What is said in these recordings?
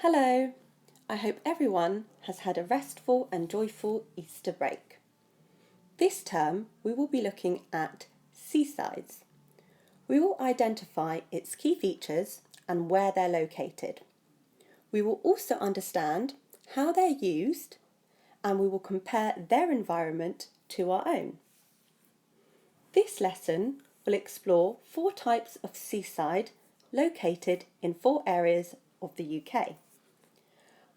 Hello! I hope everyone has had a restful and joyful Easter break. This term we will be looking at seasides. We will identify its key features and where they're located. We will also understand how they're used and we will compare their environment to our own. This lesson will explore 4 types of seaside located in 4 areas of the UK.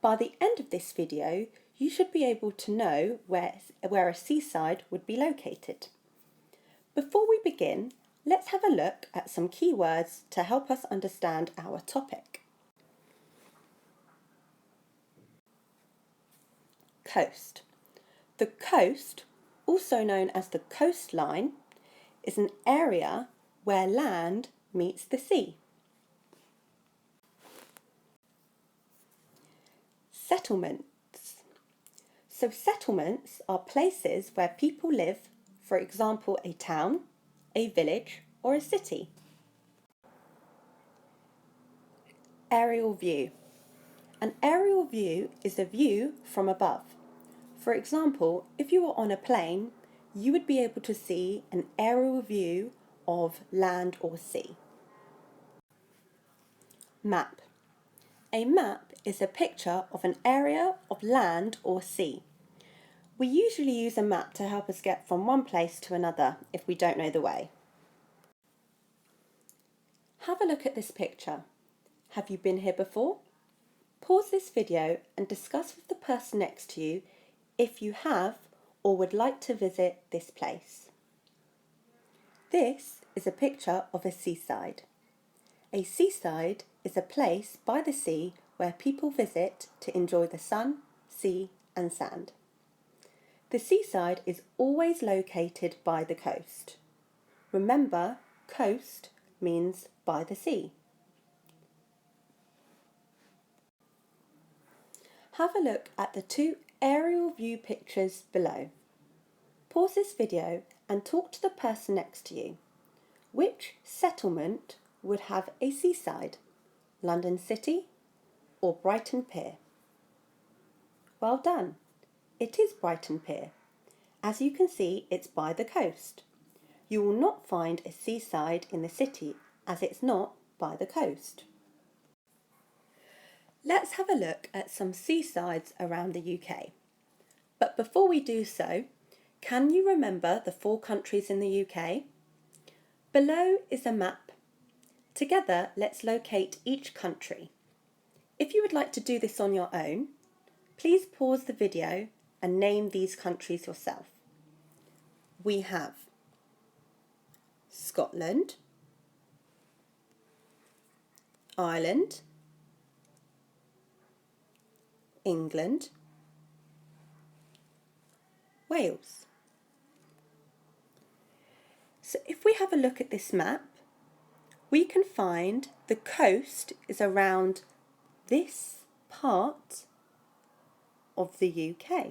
By the end of this video, you should be able to know where a seaside would be located. Before we begin, let's have a look at some key words to help us understand our topic. Coast. The coast, also known as the coastline, is an area where land meets the sea. Settlements. So settlements are places where people live, for example, a town, a village, or a city. Aerial view. An aerial view is a view from above. For example, if you were on a plane, you would be able to see an aerial view of land or sea. Map. A map is a picture of an area of land or sea. We usually use a map to help us get from one place to another if we don't know the way. Have a look at this picture. Have you been here before? Pause this video and discuss with the person next to you if you have or would like to visit this place. This is a picture of a seaside. A seaside is a place by the sea where people visit to enjoy the sun, sea and sand. The seaside is always located by the coast. Remember, coast means by the sea. Have a look at the 2 aerial view pictures below. Pause this video and talk to the person next to you. Which settlement would have a seaside? London City or Brighton Pier? Well done! It is Brighton Pier. As you can see, it's by the coast. You will not find a seaside in the city as it's not by the coast. Let's have a look at some seasides around the UK. But before we do so, can you remember the 4 countries in the UK? Below is a map. Together, let's locate each country. If you would like to do this on your own, please pause the video and name these countries yourself. We have Scotland, Ireland, England, Wales. So if we have a look at this map, we can find the coast is around this part of the UK.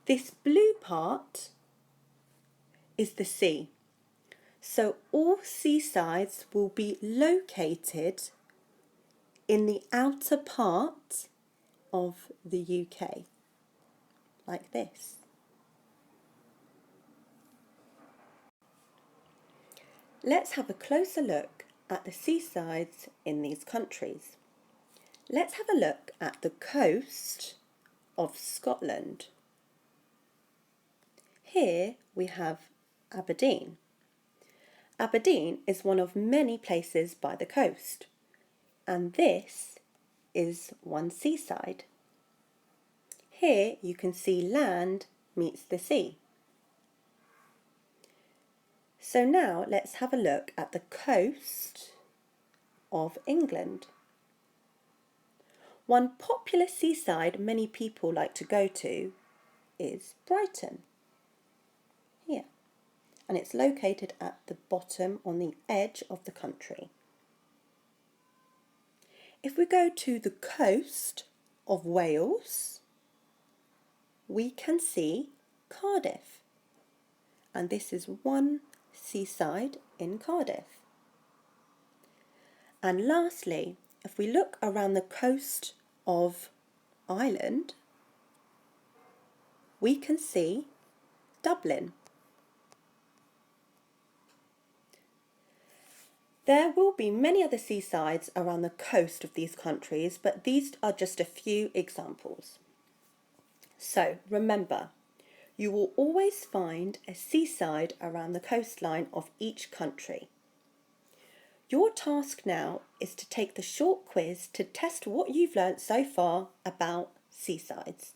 This blue part is the sea. So all seasides will be located in the outer part of the UK, like this. Let's have a closer look at the seasides in these countries. Let's have a look at the coast of Scotland. Here we have Aberdeen. Aberdeen is one of many places by the coast, and this is one seaside. Here you can see land meets the sea. So now let's have a look at the coast of England. One popular seaside many people like to go to is Brighton. Here. And it's located at the bottom on the edge of the country. If we go to the coast of Wales, we can see Cardiff. And this is one seaside in Cardiff. And lastly, if we look around the coast of Ireland, we can see Dublin. There will be many other seasides around the coast of these countries, but these are just a few examples. So remember, you will always find a seaside around the coastline of each country. Your task now is to take the short quiz to test what you've learnt so far about seasides.